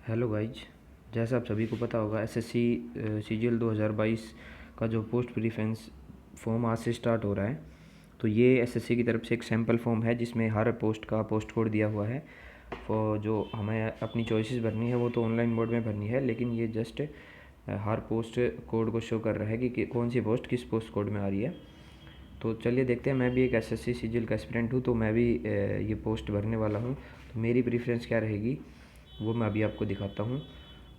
Hello guys. जैसा आप सभी को पता होगा एसएससी सीजीएल 2022 का जो पोस्ट प्रीफरेंस फॉर्म आज से स्टार्ट हो रहा है। तो ये एसएससी की तरफ से एक सैम्पल फॉर्म है जिसमें हर पोस्ट का पोस्ट कोड दिया हुआ है। जो हमें अपनी चॉइसेस भरनी है वो तो ऑनलाइन मोड में भरनी है, लेकिन ये जस्ट हर पोस्ट कोड को शो कर रहा है कि कौन सी पोस्ट किस पोस्ट कोड में आ रही है। तो चलिए देखते हैं। मैं भी एक एसएससी सीजीएल का एस्पिरेंट हूँ, तो मैं भी ये पोस्ट भरने वाला हूँ। तो मेरी प्रीफरेंस क्या रहेगी वो मैं अभी आपको दिखाता हूँ।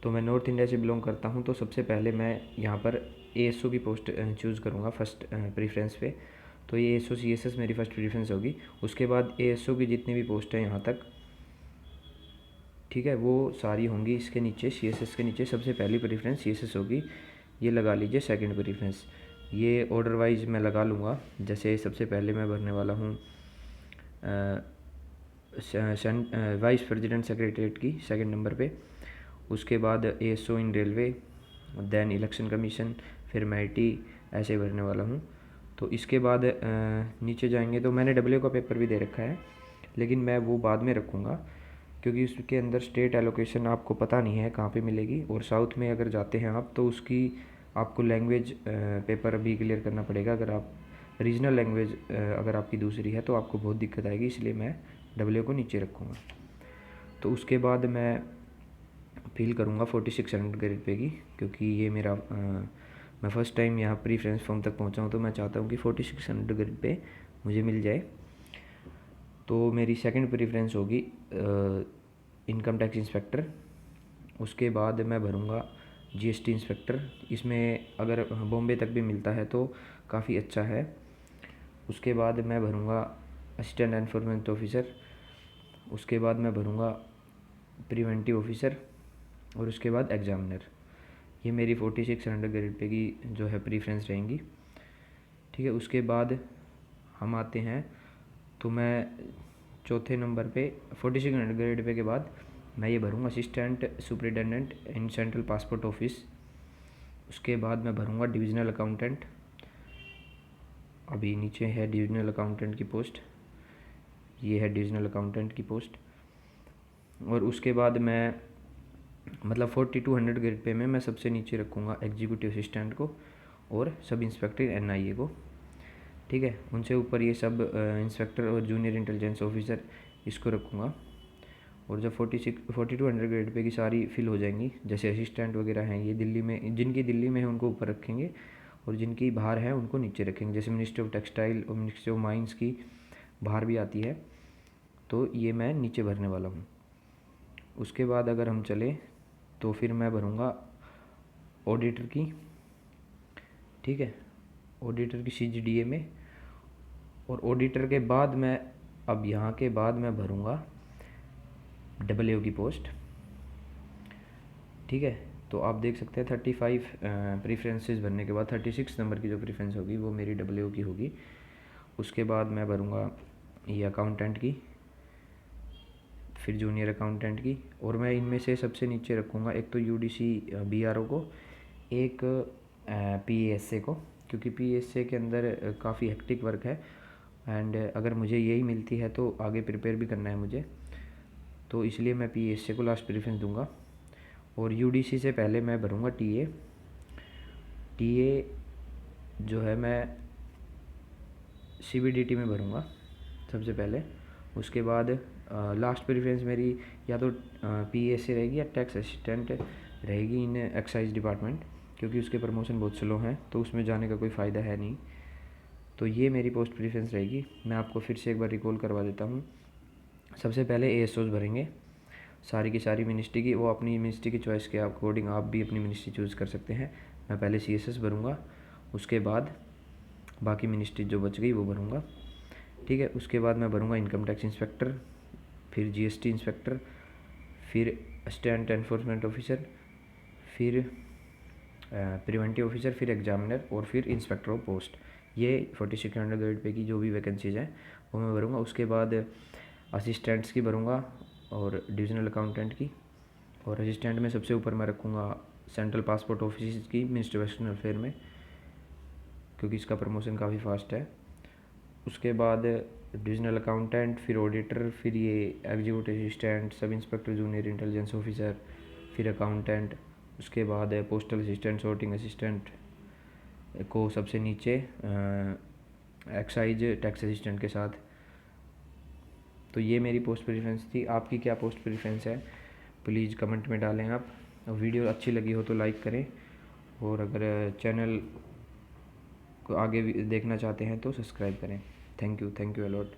तो मैं नॉर्थ इंडिया से बिलोंग करता हूँ, तो सबसे पहले मैं यहाँ पर एएसओ की पोस्ट चूज़ करूँगा फर्स्ट प्रीफ्रेंस पे। तो ये एएसओ सीएसएस मेरी फर्स्ट प्रीफ्रेंस होगी। उसके बाद एएसओ की जितनी भी पोस्ट है यहाँ तक, ठीक है, वो सारी होंगी इसके नीचे। सीएसएस के नीचे सबसे पहली प्रीफ्रेंस सीएसएस होगी, ये लगा लीजिए सेकंड प्रीफ्रेंस। ये ऑर्डर वाइज मैं लगा लूँगा। जैसे सबसे पहले मैं भरने वाला हूँ वाइस प्रेसिडेंट सेक्रेटरीट की सेकंड नंबर पे। उसके बाद एएसओ इन रेलवे, देन इलेक्शन कमीशन, फिर मैटी, ऐसे भरने वाला हूँ। तो इसके बाद नीचे जाएंगे तो मैंने डब्ल्यू का पेपर भी दे रखा है, लेकिन मैं वो बाद में रखूँगा क्योंकि उसके अंदर स्टेट एलोकेशन आपको पता नहीं है कहाँ पे मिलेगी। और साउथ में अगर जाते हैं आप तो उसकी आपको लैंग्वेज पेपर भी क्लियर करना पड़ेगा। अगर आप रीजनल लैंग्वेज अगर आपकी दूसरी है तो आपको बहुत दिक्कत आएगी, इसलिए मैं डब्ल्यू को नीचे रखूँगा। तो उसके बाद मैं फील करूँगा 4600 ग्रेड पे की, क्योंकि ये मेरा मैं फ़र्स्ट टाइम यहाँ प्रीफ्रेंस फॉर्म तक पहुँचा हूँ, तो मैं चाहता हूँ कि 4600 ग्रेड पे मुझे मिल जाए। तो मेरी सेकंड प्रीफ्रेंस होगी इनकम टैक्स इंस्पेक्टर। उसके बाद मैं भरूँगा जीएसटी इंस्पेक्टर। इसमें अगर बॉम्बे तक भी मिलता है तो काफ़ी अच्छा है। उसके बाद मैं भरूँगा असिस्टेंट एनफोर्समेंट ऑफिसर। उसके बाद मैं भरूँगा प्रिवेंटिव ऑफिसर और उसके बाद एग्जामिनर। ये मेरी 4600 ग्रेड पे की जो है प्रीफ्रेंस रहेंगी, ठीक है। उसके बाद हम आते हैं, तो मैं चौथे नंबर पे 4600 ग्रेड पे के बाद मैं ये भरूँगा assistant superintendent in central passport office. उसके बाद मैं भरूँगा डिविजनल अकाउंटेंट। अभी नीचे है डिविजनल अकाउंटेंट की पोस्ट, ये है डिविजनल अकाउंटेंट की पोस्ट। और उसके बाद मैं मतलब 4200 ग्रेड पे में मैं सबसे नीचे रखूँगा एग्जीक्यूटिव असिस्टेंट को और सब इंस्पेक्टर एनआईए को, ठीक है। उनसे ऊपर ये सब इंस्पेक्टर और जूनियर इंटेलिजेंस ऑफिसर इसको रखूँगा। और जब 4200 ग्रेड पे की सारी फिल हो जाएंगी, जैसे असिस्टेंट वगैरह हैं ये दिल्ली में, जिनकी दिल्ली में है उनको ऊपर रखेंगे और जिनकी बाहर है उनको नीचे रखेंगे। जैसे मिनिस्ट्री ऑफ टेक्सटाइल और मिनिस्ट्री ऑफ माइंस की बाहर भी आती है, तो ये मैं नीचे भरने वाला हूँ। उसके बाद अगर हम चले तो फिर मैं भरूँगा ऑडिटर की, ठीक है, ऑडिटर की सीजीडीए में। और ऑडिटर के बाद मैं अब यहाँ के बाद मैं भरूँगा डब्ल्यू की पोस्ट, ठीक है। तो आप देख सकते हैं 35 प्रीफ्रेंसेस भरने के बाद 36 नंबर की जो प्रीफ्रेंस होगी वो मेरी डब्ल्यू की होगी। उसके बाद मैं भरूँगा ये अकाउंटेंट की, फिर जूनियर अकाउंटेंट की। और मैं इनमें से सबसे नीचे रखूँगा एक तो यूडीसी बीआरओ को, एक पीएसए को, क्योंकि पीएसए के अंदर काफ़ी हेक्टिक वर्क है एंड अगर मुझे यही मिलती है तो आगे प्रिपेयर भी करना है मुझे, तो इसलिए मैं पीएसए को लास्ट प्रेफरेंस दूंगा। और यूडीसी से पहले मैं भरूँगा टीए। टीए जो है मैं सीबीडीटी में भरूँगा सबसे पहले। उसके बाद लास्ट प्रेफरेंस मेरी या तो पीएसए रहेगी या टैक्स असिस्टेंट रहेगी इन एक्साइज डिपार्टमेंट, क्योंकि उसके प्रमोशन बहुत स्लो हैं तो उसमें जाने का कोई फ़ायदा है नहीं। तो ये मेरी पोस्ट प्रेफरेंस रहेगी। मैं आपको फिर से एक बार रिकॉल करवा देता हूँ। सबसे पहले एएसओज भरेंगे सारी की सारी मिनिस्ट्री की, वो अपनी मिनिस्ट्री की चॉइस के अकॉर्डिंग आप भी अपनी मिनिस्ट्री चूज़ कर सकते हैं। मैं पहले सीएसएस भरूँगा, उसके बाद बाकी मिनिस्ट्री जो बच गई वो भरूँगा, ठीक है। उसके बाद मैं भरूँगा इनकम टैक्स इंस्पेक्टर, फिर जीएसटी इंस्पेक्टर, फिर असिस्टेंट एनफोर्समेंट ऑफिसर, फिर प्रिवेंटिव ऑफिसर, फिर एग्जामिनर और फिर इंस्पेक्टर ऑफ पोस्ट। ये 4600 ग्रेड पे की जो भी वैकेंसीज़ हैं वो मैं भरूँगा। उसके बाद असिस्टेंट्स की भरूँगा और डिविजनल अकाउंटेंट की। और असिस्टेंट में सबसे ऊपर मैं रखूँगा सेंट्रल पासपोर्ट ऑफिस की मिनिस्ट्री ऑफ एक्सटर्नल अफेयर में, क्योंकि इसका प्रमोशन काफ़ी फास्ट है। उसके बाद डिविजनल अकाउंटेंट, फिर ऑडिटर, फिर ये executive assistant, sub inspector junior intelligence officer, फिर अकाउंटेंट, उसके बाद पोस्टल असिस्टेंट, सॉर्टिंग असिस्टेंट को सबसे नीचे एक्साइज टैक्स असिस्टेंट के साथ। तो ये मेरी पोस्ट प्रेफरेंस थी। आपकी क्या पोस्ट प्रेफरेंस है प्लीज़ कमेंट में डालें आप। वीडियो अच्छी लगी हो तो लाइक करें, और अगर चैनल को आगे देखना चाहते हैं तो सब्सक्राइब करें। Thank you a lot.